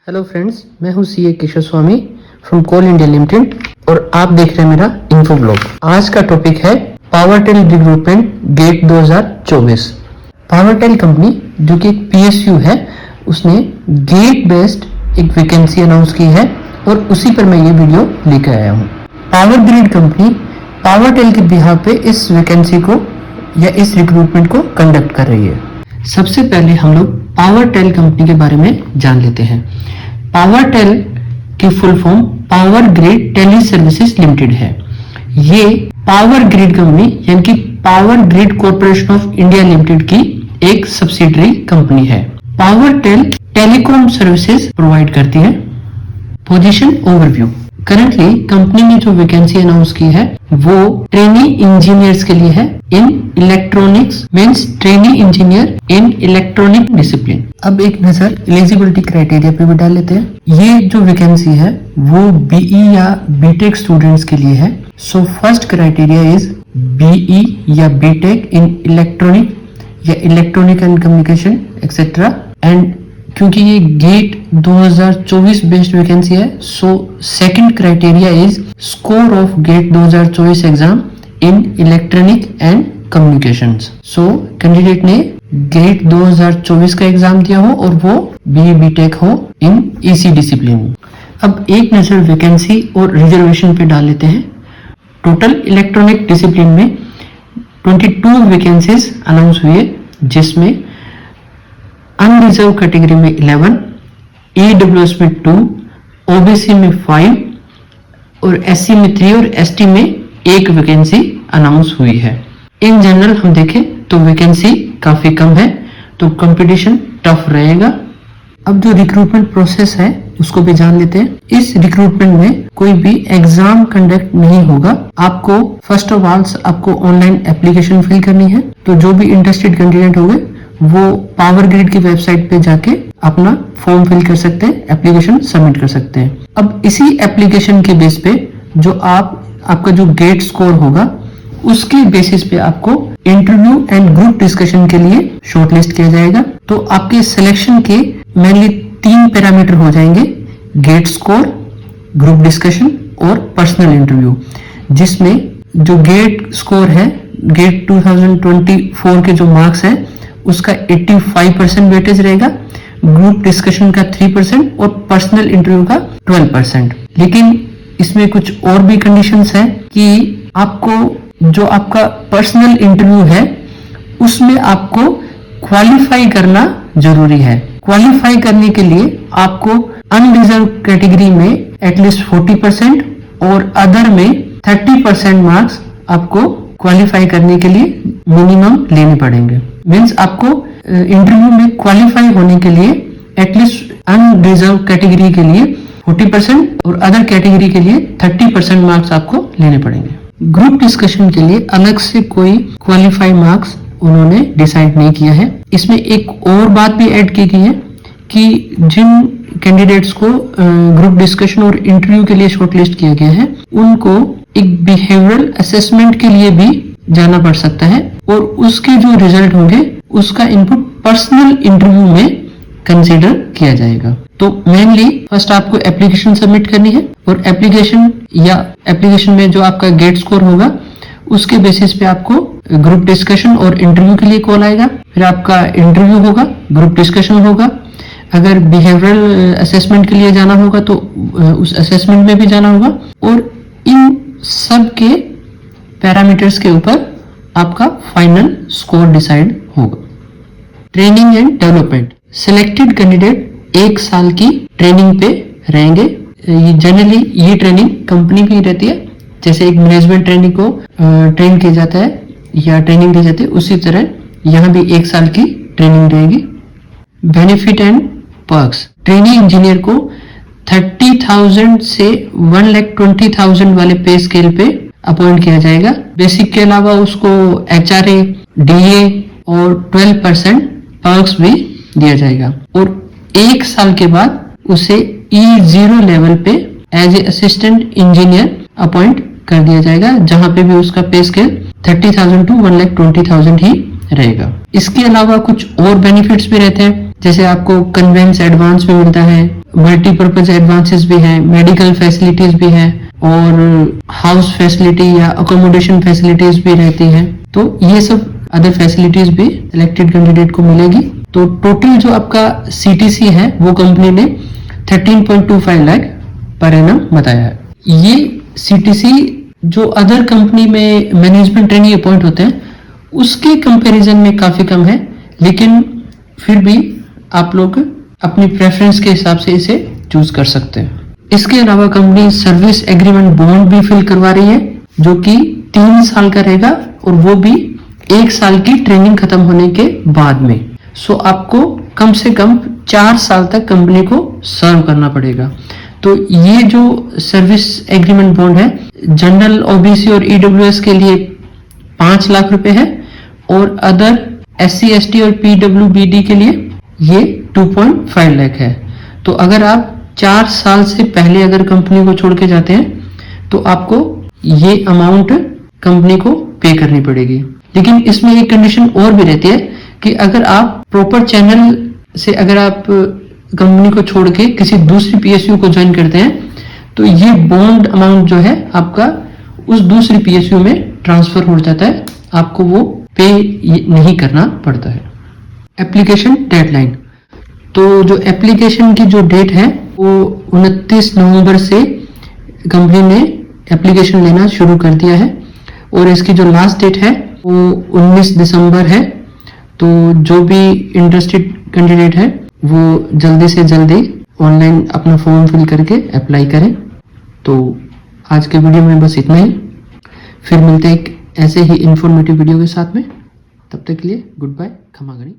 Hello friends, मैं हूं CA Keshav Swami from Coal India Limited और आप देख रहे हैं मेरा इन्फो ब्लॉग। आज का टॉपिक है पावरटेल रिक्रूटमेंट गेट 2024। पावरटेल कंपनी जो कि एक पीएसयू है, उसने गेट बेस्ड एक वैकेंसी अनाउंस की है और उसी पर मैं ये वीडियो लेकर आया हूँ। पावर ग्रिड कंपनी पावरटेल के बिहाफ पे इस वैकेंसी को या इस रिक्रूटमेंट को कंडक्ट कर रही है। सबसे पहले हम लोग पावरटेल कंपनी के बारे में जान लेते हैं। पावरटेल की full form Power Grid Tele Services Limited है। ये पावर ग्रिड कंपनी यानी कि Power Grid Corporation of India Limited की एक सब्सिडरी कंपनी है। पावरटेल टेलीकॉम सर्विसेज प्रोवाइड करती है। Position overview. करंटली कंपनी ने जो वैकेंसी अनाउंस की है वो ट्रेनी इंजीनियर्स के लिए है in electronics, means trainee engineer in electronic discipline. अब एक नजर एलिजिबिलिटी क्राइटेरिया पे भी डाल लेते हैं। ये जो वैकेंसी है वो बीई या बीटेक स्टूडेंट्स के लिए है। So first criteria is BE या बीटेक इन इलेक्ट्रॉनिक या electronic and communication etcetera. And क्योंकि ये गेट 2024 बेस्ड वैकेंसी है, so second criteria is score of GATE 2024 exam in electronic and communications. So candidate ने GATE 2024 का exam दिया हो और वो बीए बीटेक हो इन इसी डिसिप्लिन। अब एक नजर वैकेंसी और रिजर्वेशन पे डाल लेते हैं। टोटल इलेक्ट्रॉनिक डिसिप्लिन में 22 वैकेंसीज अनाउंस हुए, जिसमें अनरिजर्व कैटेगरी में 11, ईडब्ल्यूएस में 2, ओबीसी में 5 और एससी में 3 और एसटी में 1 वैकेंसी अनाउंस हुई है। इन जनरल हम देखें तो वैकेंसी काफी कम है, तो कंपटीशन टफ रहेगा। अब जो रिक्रूटमेंट प्रोसेस है उसको भी जान लेते हैं। इस रिक्रूटमेंट में कोई भी एग्जाम कंडक्ट नहीं होगा। आपको फर्स्ट ऑफ ऑल आपको ऑनलाइन एप्लीकेशन फिल करनी है। तो जो भी इंटरेस्टेड कैंडिडेट होंगे वो पावर ग्रिड की वेबसाइट पे जाके अपना फॉर्म फिल कर सकते हैं, एप्लीकेशन सबमिट कर सकते हैं। अब इसी एप्लीकेशन के बेस पे जो आपका जो गेट स्कोर होगा उसके बेसिस पे आपको इंटरव्यू एंड ग्रुप डिस्कशन के लिए शॉर्टलिस्ट किया जाएगा। तो आपके सिलेक्शन के मेनली 3 पैरामीटर हो जाएंगे: गेट स्कोर, ग्रुप डिस्कशन और पर्सनल इंटरव्यू। जिसमें जो गेट स्कोर है, गेट 2024 के जो मार्क्स है उसका 85% वेटेज रहेगा, ग्रुप डिस्कशन का 3% और पर्सनल इंटरव्यू का 12%। लेकिन इसमें कुछ और भी कंडीशंस हैं कि आपको जो आपका पर्सनल इंटरव्यू है उसमें आपको क्वालिफाई करना जरूरी है। क्वालिफाई करने के लिए आपको अनरिजर्व कैटेगरी में एटलीस्ट 40% और अदर में 30% मार्क्स आपको क्वालिफाई करने के लिए मिनिमम लेने पड़ेंगे। मीन्स आपको इंटरव्यू में क्वालिफाई होने के लिए एटलीस्ट अनरिजर्व कैटेगरी के लिए 40% और अदर कैटेगरी के लिए 30% मार्क्स आपको लेने पड़ेंगे। ग्रुप डिस्कशन के लिए अलग से कोई क्वालिफाई मार्क्स उन्होंने डिसाइड नहीं किया है। इसमें एक और बात भी ऐड की गई है कि जिन कैंडिडेट्स को ग्रुप डिस्कशन और इंटरव्यू के लिए शॉर्टलिस्ट किया गया है उनको एक बिहेवियरल असेसमेंट के लिए भी जाना पड़ सकता है और उसके जो रिजल्ट होंगे उसका इनपुट पर्सनल इंटरव्यू में कंसीडर किया जाएगा। तो मेनली फर्स्ट आपको एप्लीकेशन सबमिट करनी है और एप्लीकेशन में जो आपका गेट स्कोर होगा उसके बेसिस पे आपको ग्रुप डिस्कशन और इंटरव्यू के लिए कॉल आएगा। फिर आपका इंटरव्यू होगा, ग्रुप डिस्कशन होगा। अगर बिहेवियरल असेसमेंट के लिए जाना होगा तो उस असेसमेंट में भी जाना होगा और इन सब के पैरामीटर्स के ऊपर आपका फाइनल स्कोर डिसाइड होगा। Training and development. Selected candidate 1 साल की ट्रेनिंग पे रहेंगे। जनरली ये ट्रेनिंग कंपनी में ही रहती है। जैसे एक मैनेजमेंट ट्रेनिंग को ट्रेन किया जाता है या ट्रेनिंग दी जाती है, उसी तरह यहाँ भी 1 साल की ट्रेनिंग रहेगी। Benefit and perks. Trainee engineer को 30,000 से 1,20,000 वाले पे स्केल पे अपॉइंट किया जाएगा। बेसिक के अलावा उसको एचआरए, डीए और 12% पर्क्स भी दिया जाएगा और 1 साल के बाद उसे E0 लेवल पे as a assistant engineer appoint कर दिया जाएगा, जहां पे भी उसका पे स्केल 30,000 टू 1,20,000 ही रहेगा। इसके अलावा कुछ और बेनिफिट्स भी रहते हैं। जैसे आपको कन्वेंस एडवांस भी मिलता है, मल्टीपर्पज एडवांसेस भी हैं, मेडिकल फैसिलिटीज भी हैं और हाउस फैसिलिटी या अकोमोडेशन फैसिलिटीज भी रहती हैं। तो ये सब अदर फैसिलिटीज भी सिलेक्टेड कैंडिडेट को मिलेगी। तो टोटल जो आपका सीटीसी है वो कंपनी ने 13.25 लाख पर एनम बताया है। ये सीटीसी जो अदर कंपनी में मैनेजमेंट ट्रेनी अपॉइंट होते हैं उसके कंपैरिजन में काफी कम है, लेकिन फिर भी आप लोग अपनी प्रेफरेंस के हिसाब से इसे चूज कर सकते हैं। इसके अलावा कंपनी सर्विस एग्रीमेंट बॉन्ड भी फिल करवा रही है जो कि 3 साल का रहेगा और वो भी 1 साल की ट्रेनिंग खत्म होने के बाद में। सो आपको कम से कम 4 साल तक कंपनी को सर्व करना पड़ेगा। तो ये जो सर्विस एग्रीमेंट बॉन्ड है जनरल ओबीसी और ईडब्ल्यूएस के लिए 5 लाख रुपए है और अदर एससी एसटी और पीडब्ल्यूबीडी के लिए ये 2.5 लाख है। तो अगर आप 4 साल से पहले अगर कंपनी को छोड़ के जाते हैं तो आपको ये अमाउंट कंपनी को पे करनी पड़ेगी। लेकिन इसमें एक कंडीशन और भी रहती है कि अगर आप प्रॉपर चैनल से अगर आप कंपनी को छोड़ के किसी दूसरी पीएसयू को ज्वाइन करते हैं तो ये बॉन्ड अमाउंट जो है आपका उस दूसरी पीएसयू में ट्रांसफर हो जाता है, आपको वो पे नहीं करना पड़ता है। एप्लीकेशन डेडलाइन, तो जो एप्लीकेशन की जो डेट है वो 29 नवंबर से कंपनी ने एप्लीकेशन लेना शुरू कर दिया है और इसकी जो लास्ट डेट है वो 19 दिसंबर है। तो जो भी इंटरेस्टेड कैंडिडेट है वो जल्दी से जल्दी ऑनलाइन अपना फॉर्म फिल करके अप्लाई करें। तो आज के वीडियो में बस इतना ही, फिर मिलते हैं एक ऐसे ही इंफॉर्मेटिव वीडियो के साथ में। तब तक के लिए गुड बाय, खमा गणी।